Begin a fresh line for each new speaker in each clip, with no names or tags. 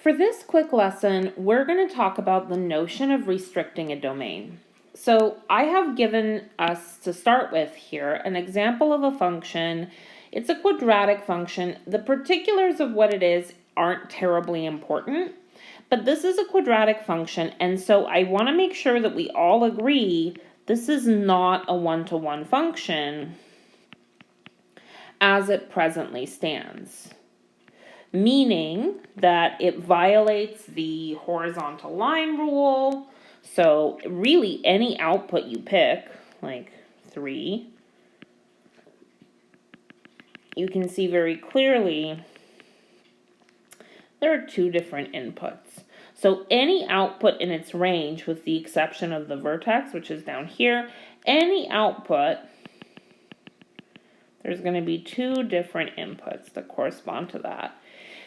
For this quick lesson, we're going to talk about the notion of restricting a domain. So I have given us, to start with here, an example of a function. It's a quadratic function. The particulars of what it is aren't terribly important, but this is a quadratic function, and so I want to make sure that we all agree this is not a one-to-one function as it presently stands. Meaning that it violates the horizontal line rule. So really any output you pick, like 3, you can see very clearly there are 2 different inputs. So any output in its range, with the exception of the vertex, which is down here, any output, there's going to be 2 different inputs that correspond to that.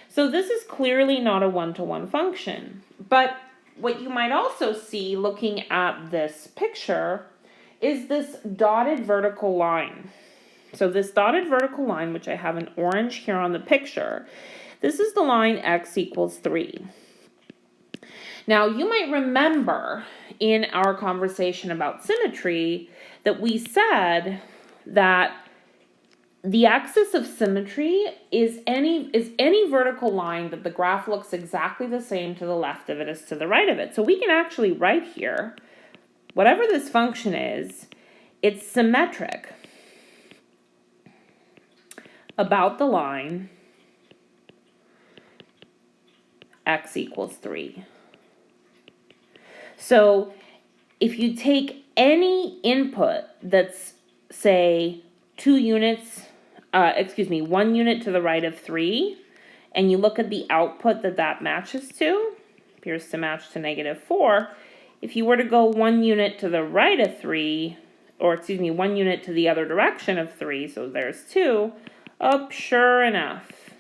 So this is clearly not a one-to-one function. But what you might also see looking at this picture is this dotted vertical line. So this dotted vertical line, which I have in orange here on the picture, this is the line x equals 3. Now you might remember in our conversation about symmetry that we said that the axis of symmetry is any vertical line that the graph looks exactly the same to the left of it as to the right of it. So we can actually write here, whatever this function is, it's symmetric about the line x equals 3. So if you take any input that's, say, 1 unit to the right of 3, and you look at the output that matches to, appears to match to -4, if you were to go 1 unit to the right of 3, or 1 unit to the other direction of 3, so there's 2, sure enough,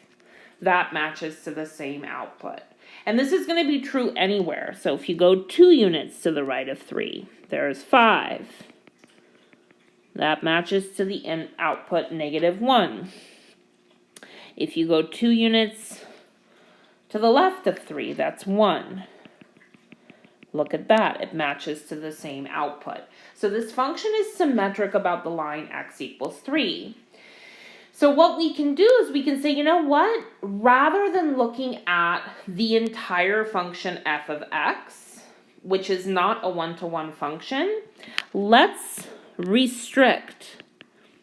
that matches to the same output. And this is going to be true anywhere. So if you go 2 units to the right of 3, there's 5. That matches to the output -1. If you go 2 units to the left of 3, that's 1. Look at that. It matches to the same output. So this function is symmetric about the line x equals 3. So what we can do is we can say, you know what? Rather than looking at the entire function f of x, which is not a one-to-one function, let's restrict.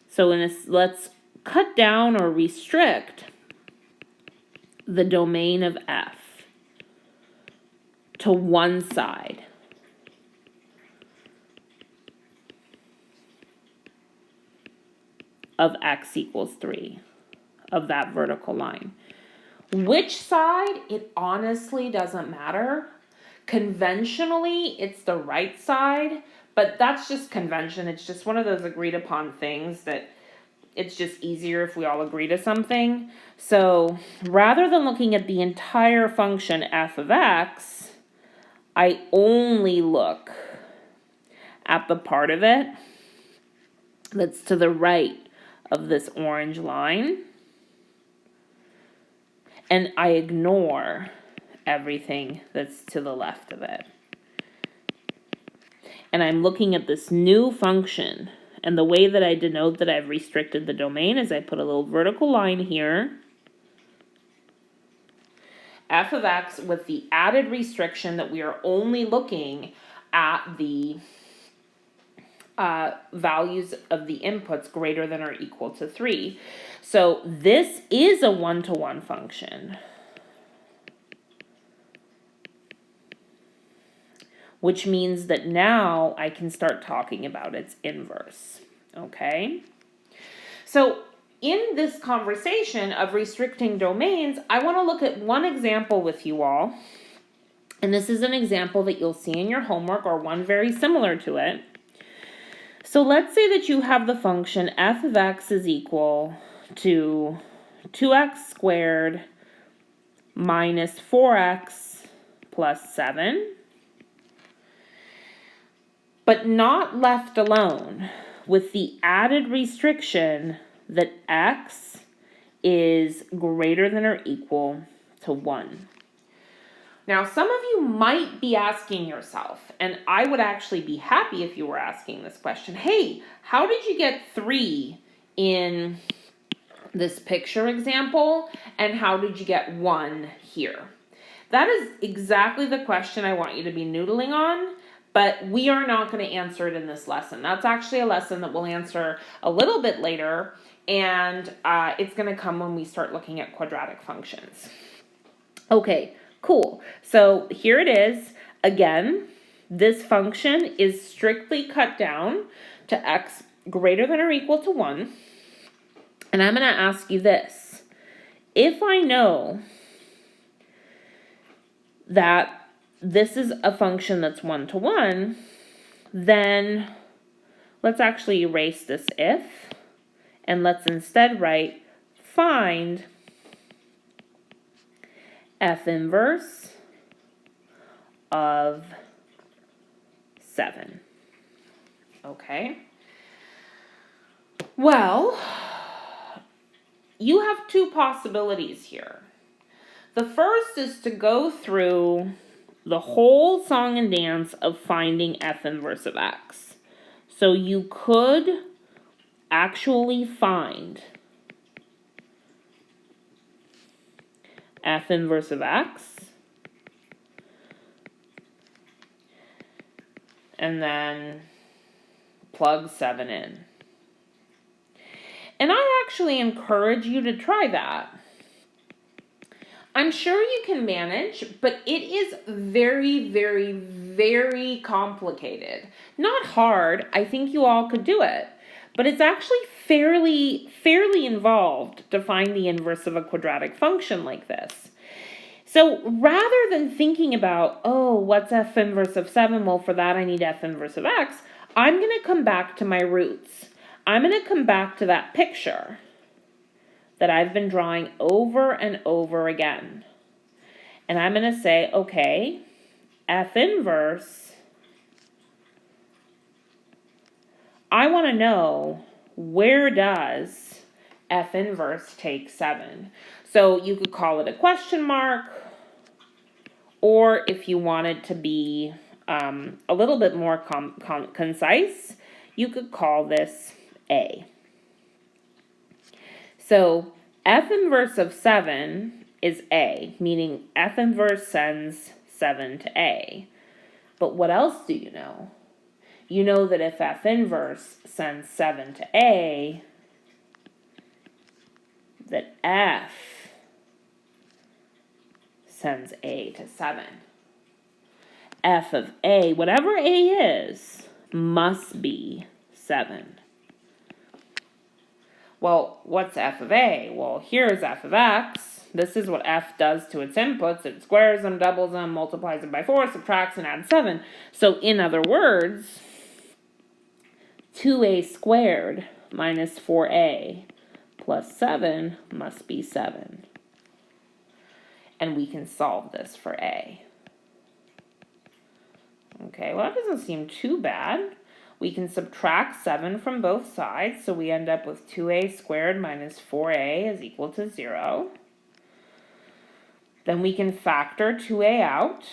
So let's cut down or restrict the domain of f to one side. Of x equals 3, of that vertical line. Which side? It honestly doesn't matter. Conventionally, it's the right side, but that's just convention. It's just one of those agreed upon things that it's just easier if we all agree to something. So rather than looking at the entire function f of x, I only look at the part of it that's to the right of this orange line, and I ignore everything that's to the left of it. And I'm looking at this new function, and the way that I denote that I've restricted the domain is I put a little vertical line here, f of x, with the added restriction that we are only looking at the values of the inputs greater than or equal to 3. So this is a one-to-one function, which means that now I can start talking about its inverse, okay? So in this conversation of restricting domains, I want to look at one example with you all, and this is an example that you'll see in your homework, or one very similar to it. So let's say that you have the function f of x is equal to 2x squared minus 4x plus 7, but not left alone with the added restriction that x is greater than or equal to 1. Now, some of you might be asking yourself, and I would actually be happy if you were asking this question, hey, how did you get 3 in this picture example, and how did you get 1 here? That is exactly the question I want you to be noodling on, but we are not going to answer it in this lesson. That's actually a lesson that we'll answer a little bit later, and it's going to come when we start looking at quadratic functions. Okay, cool. So here it is. Again, this function is strictly cut down to x greater than or equal to 1. And I'm going to ask you this. If I know that this is a function that's 1 to 1, then let's actually erase this if, and let's instead write find f inverse of 7. Okay. Well, you have 2 possibilities here. The first is to go through the whole song and dance of finding f inverse of x. So you could actually find f inverse of x, and then plug 7 in. And I actually encourage you to try that. I'm sure you can manage, but it is very, very, very complicated. Not hard. I think you all could do it. But it's actually fairly involved to find the inverse of a quadratic function like this. So rather than thinking about, oh, what's f inverse of 7? Well, for that I need f inverse of x. I'm going to come back to my roots. I'm going to come back to that picture that I've been drawing over and over again. And I'm going to say, okay, f inverse, I want to know, where does f inverse take 7? So you could call it a question mark, or if you wanted to be a little bit more concise, you could call this a. So f inverse of 7 is a, meaning f inverse sends 7 to a. But what else do you know? You know that if f inverse sends 7 to a, that f sends a to 7. F of a, whatever a is, must be 7. Well, what's f of a? Well, here's f of x. This is what f does to its inputs. It squares them, doubles them, multiplies them by 4, subtracts, and adds 7. So in other words, 2a squared minus 4a plus 7 must be 7. And we can solve this for a. Okay, well, that doesn't seem too bad. We can subtract 7 from both sides, so we end up with 2a squared minus 4a is equal to 0. Then we can factor 2a out.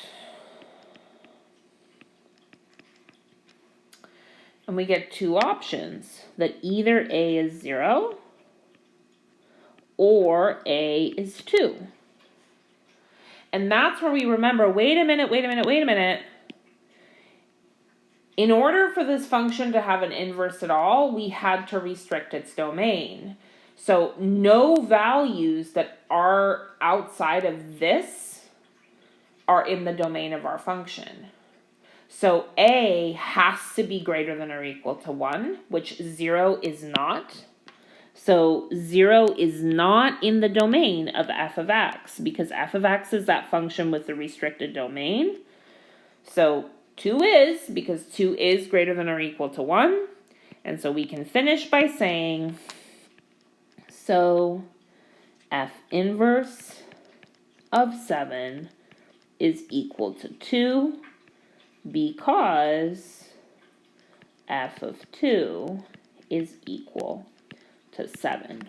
And we get 2 options, that either a is 0 or a is 2. And that's where we remember, wait a minute. In order for this function to have an inverse at all, we had to restrict its domain. So no values that are outside of this are in the domain of our function. So a has to be greater than or equal to 1, which 0 is not. So 0 is not in the domain of f of x, because f of x is that function with the restricted domain. So 2 is, because 2 is greater than or equal to 1. And so we can finish by saying, so f inverse of 7 is equal to 2 because f of 2 is equal to 7.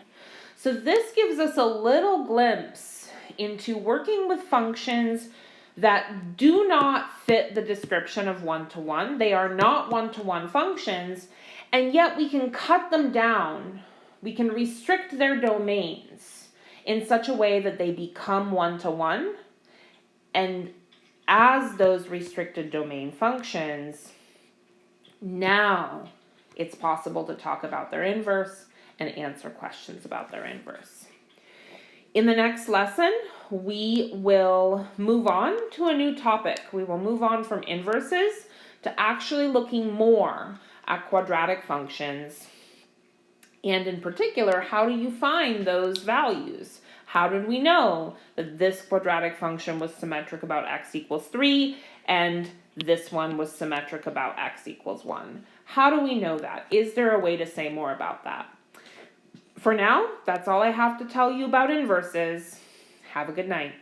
So this gives us a little glimpse into working with functions that do not fit the description of one-to-one. They are not one-to-one functions, and yet we can cut them down. We can restrict their domains in such a way that they become one-to-one, and as those restricted domain functions, now it's possible to talk about their inverse and answer questions about their inverse. In the next lesson, we will move on to a new topic. We will move on from inverses to actually looking more at quadratic functions. And in particular, how do you find those values? How did we know that this quadratic function was symmetric about x equals 3 and this one was symmetric about x equals 1? How do we know that? Is there a way to say more about that? For now, that's all I have to tell you about inverses. Have a good night.